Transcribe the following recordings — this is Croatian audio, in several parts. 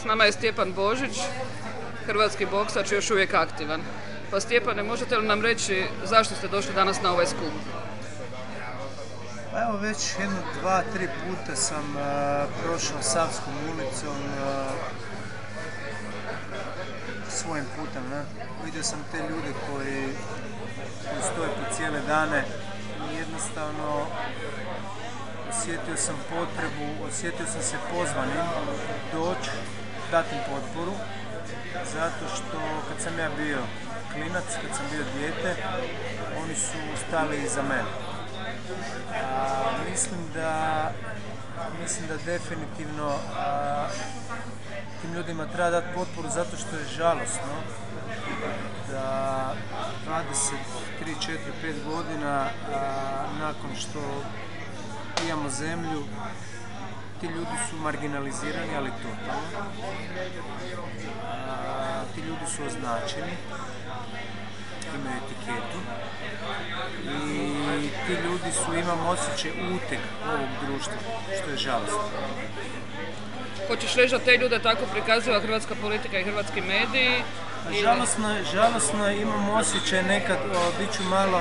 S nama je Stjepan Božić, hrvatski boksač, još uvijek aktivan. Pa Stjepane, možete li nam reći zašto ste došli danas na ovaj skup? Pa evo već jedno 2-3 puta sam prošao Savskom ulicom svojim putem. Vidio sam te ljude koji stoje po cijele dane i jednostavno osjetio sam potrebu, osjetio sam se pozvanim doći, dati im potporu, zato što kad sam ja bio klinac, kad sam bio dijete, oni su stali iza mene. Mislim da definitivno tim ljudima treba dati potporu zato što je žalosno da 23, 4, 5 godina nakon što imamo zemlju, ti ljudi su marginalizirani, ali totalno. Ti ljudi su označeni, imaju etiketu i ti ljudi su, imam osjećaj, uteg ovog društva, što je žalostno. Hoćeš reći da te ljude tako prikaziva hrvatska politika i hrvatski mediji? Žalosno imam osjećaj nekad, bit ću malo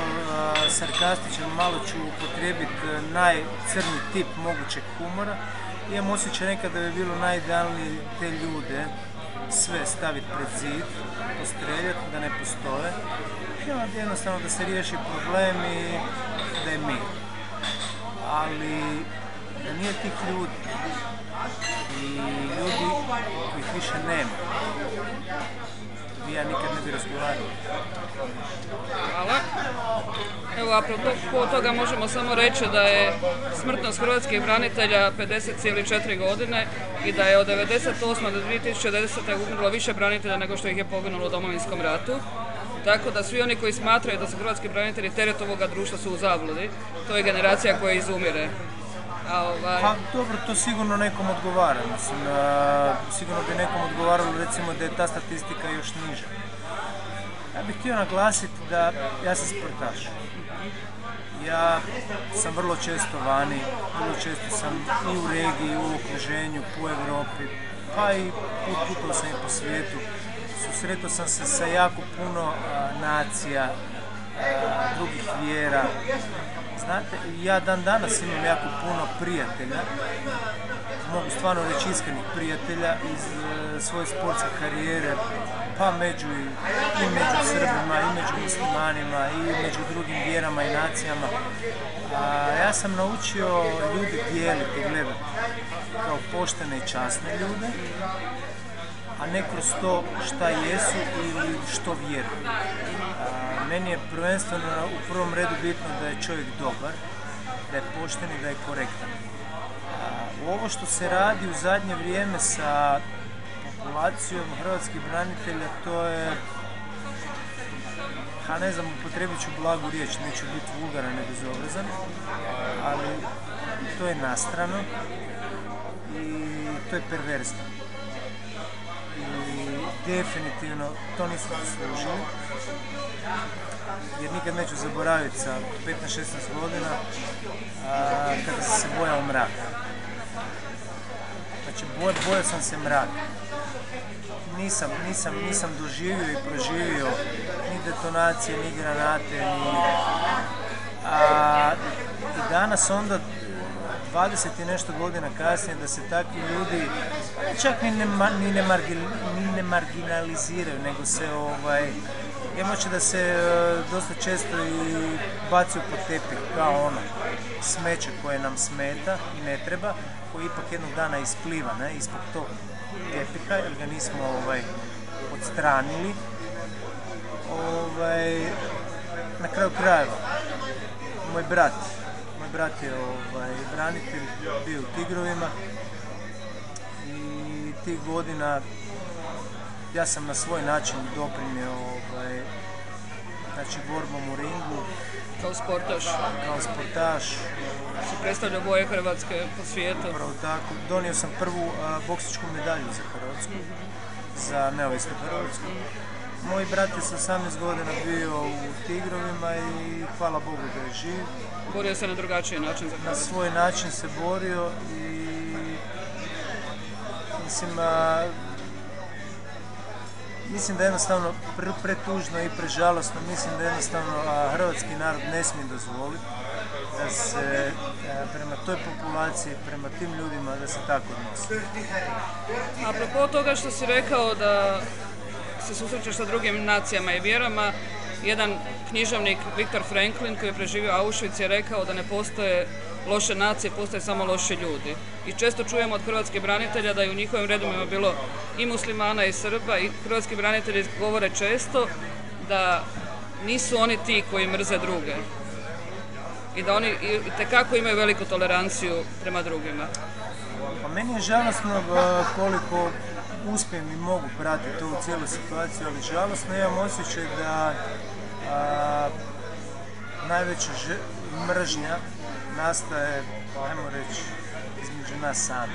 sarkastičan, malo ću upotrijebiti najcrnji tip mogućeg humora. Imam osjećaj nekad da bi bilo najidealnije te ljude sve staviti pred zid, postreljati, da ne postoje. Jednostavno da se riješi problem i da je mir. Ali da nije tih ljudi i ljudi kojih više nema, ja nikad ne bi razgovarao. Hvala. Evo, apropo toga možemo samo reći da je smrtnost hrvatskih branitelja 50,4 godine i da je od 1998. do 2010. umrlo više branitelja nego što ih je poginulo u Domovinskom ratu. Tako da svi oni koji smatraju da su hrvatski branitelji teret ovoga društva su u zabludi. To je generacija koja izumire. Pa dobro, to sigurno nekom odgovara. Mislim, sigurno bi nekom odgovaralo recimo da je ta statistika još niža. Ja bih htio naglasiti da ja sam sportaš. Ja sam vrlo često vani, vrlo često sam i u regiji, i u okruženju, po Europi, pa i putovao sam i po svijetu. Susretao sam se sa jako puno nacija, drugih vjera. Znate, ja dan danas imam jako puno prijatelja, mogu stvarno reći iskrenih prijatelja iz svoje sportske karijere, pa među Srbima, i među muslimanima, i među drugim vjerama i nacijama. Ja sam naučio ljude dijeliti, gledati kao poštene i časne ljude, a ne kroz to šta jesu ili što vjeruju. Meni je prvenstveno u prvom redu bitno da je čovjek dobar, da je pošten i da je korektan. Ovo što se radi u zadnje vrijeme sa populacijom hrvatskih branitelja, to je, ne znam, upotrijebit ću blagu riječ, neću biti vulgaran i bezobrazan, ali to je nastrano i to je perverzno. I definitivno to nismo zaslužili, jer nikad neću zaboraviti sa 15-16 godina kada sam se bojao mraka. Znači, bojao sam se mraka. Nisam doživio i proživio ni detonacije, ni granate, i danas onda 20 i nešto godina kasnije da se takvi ljudi čak ni ne marginaliziraju, nego se moće da se dosta često i baci pod tepih kao ono smeće koje nam smeta i ne treba, koji ipak jednog dana ispliva ispod tog tepiha jer ga nismo odstranili. Na kraju krajeva, moj brat je branitelj, bio u Tigrovima i tih godina ja sam na svoj način doprinio znači borbom u ringu. Kao sportaš? Kao sportaš. Si predstavljao boje Hrvatske po svijetu? Upravo tako. Donio sam prvu boksičku medalju za Hrvatsku, za neovisnu Hrvatsku. Moj brat je sa 18 godina bio u Tigrovima i hvala Bogu da je živ. Borio se na drugačiji način za Hrvatsku? Na svoj način se borio i Mislim da je jednostavno pretužno i prežalosno, mislim da jednostavno hrvatski narod ne smije dozvoliti da se prema toj populaciji, prema tim ljudima, da se tako odnosi. Apropo toga što si rekao da se susrećeš sa drugim nacijama i vjerama, jedan književnik, Viktor Franklin, koji je preživio Auschwitz, je rekao da ne postoje loše nacije, postoje samo loši ljudi. I često čujemo od hrvatskih branitelja da je u njihovim redovima bilo i muslimana i Srba, i hrvatski branitelji govore često da nisu oni ti koji mrze druge i da oni itekako imaju veliku toleranciju prema drugima. Pa meni je žalosno koliko uspijem i mogu pratiti ovu cijelu situaciju, ali žalosno imam osjećaj da najveća mržnja nastaje, ajmo reći, između nas sami,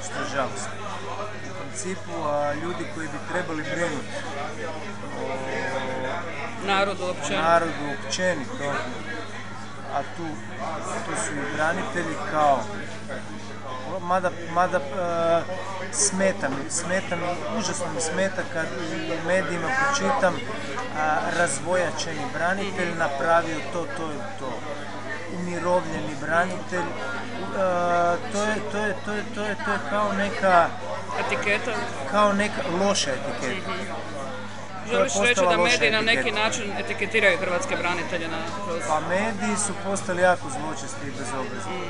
što je žalosno. U principu, ljudi koji bi trebali brinuti o narodu općenito, a tu su i branitelji kao, mada smeta mi, užasno mi smeta kad u medijima pročitam razvojačeni branitelj napravio to i to. Umirovljeni branitelj, to je kao neka etiketa, kao neka loša etiketa. Želiš reći da mediji na neki način etiketiraju hrvatske branitelje? Pa mediji su postali jako zločesti i bezobrazni.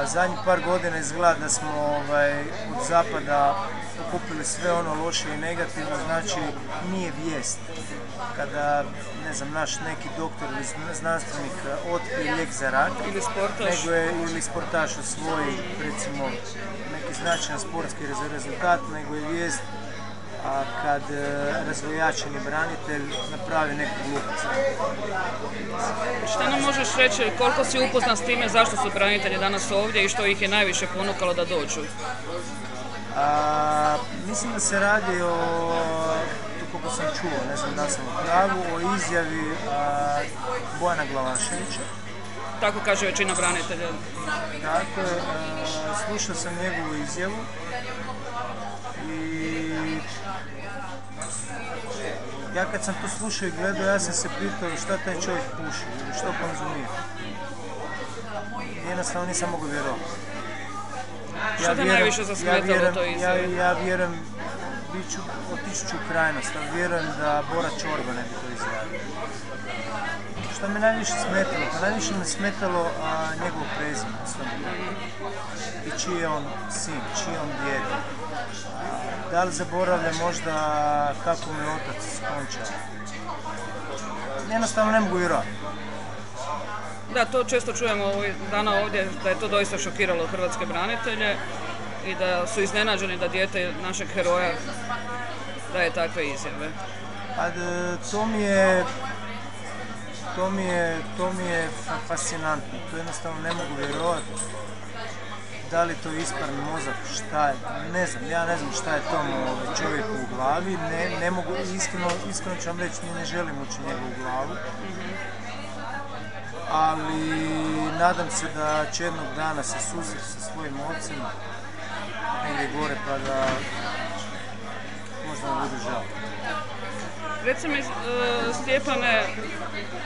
Zadnjih par godina izgleda da smo od zapada pokupili sve ono loše i negativno, znači nije vijest kada, ne znam, naš neki doktor ili znanstvenik otkrije lijek za rak, ili sportaš osvoji, recimo, neki značajan sportski rezultat, nego je vijest kad razvojačeni branitelj napravi neku glupost. Šta nam možeš reći, koliko si upoznan s time zašto su branitelji danas ovdje i što ih je najviše ponukalo da dođu? Mislim da se radi o, koliko sam čuo, ne znam da sam u pravu, o izjavi Bojana Glavaševića. Tako kaže većina branitelja. Tako je, slušao sam njegovu izjavu i ja kad sam to slušao i gledao, ja sam se pitao šta taj čovjek puši ili što konzumira. Jednostavno nisam mogu vjerovati. Što te najviše zasmetalo to izjavi? Ja vjerujem, otići ću u krajnost, ali vjerujem da Bora Čorba ne bi to izjavio. Što me najviše smetalo? Pa najviše me smetalo njegovo prezime. I čiji je on sin, čiji je on dijete. Da li zaboravlja možda kako mu je otac skončao? Jednostavno ne mogu vjerovati. Da, to često čujemo ovih dana ovdje, da je to doista šokiralo hrvatske branitelje i da su iznenađeni da dijete našeg heroja daje takve izjave. Pa to mi je fascinantno, to jednostavno ne mogu vjerovati. Da li to isparni mozak, šta je, ne znam, ja ne znam šta je tom čovjeku u glavi, ne mogu, iskreno ću vam reći, ne želim ući njegovu glavu. Ali nadam se da će jednog dana se susreti sa svojim ocem negdje gore pa da možda ne bude žao. Reci mi, Stjepane,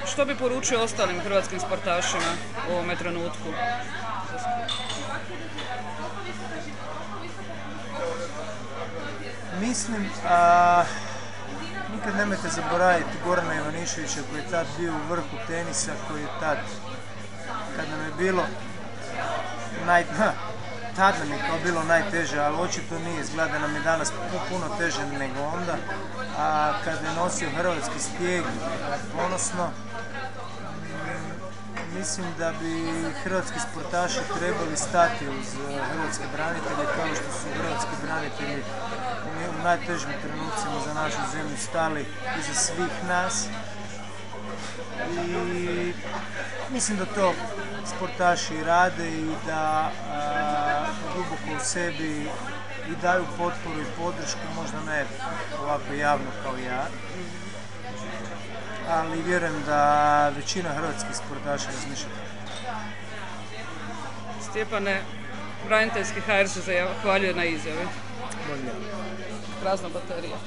što bi poručio ostalim hrvatskim sportašima u ovome trenutku? Mislim, nikad nemojte zaboraviti Gorana Ivaniševića koji je tad bio u vrhu tenisa, koji je tad, kad nam je bilo, tad nam je kao bilo najteže, ali očito nije, izgleda da nam je danas puno teže nego onda, a kad je nosio hrvatski stijeg ponosno, mislim da bi hrvatski sportaši trebali stati uz hrvatske branitelje kao što su hrvatski branitelji u najtežim trenucima za našu zemlju stali iza svih nas. I mislim da to sportaši rade i da duboko u sebi i daju potporu i podršku, možda ne ovako javno kao ja. Ali vjerujem da većina hrvatskih sportaša razmišlja. Stjepane, braniteljski HR se zahvaljuje na izjavi. Bolje. Prazna baterija.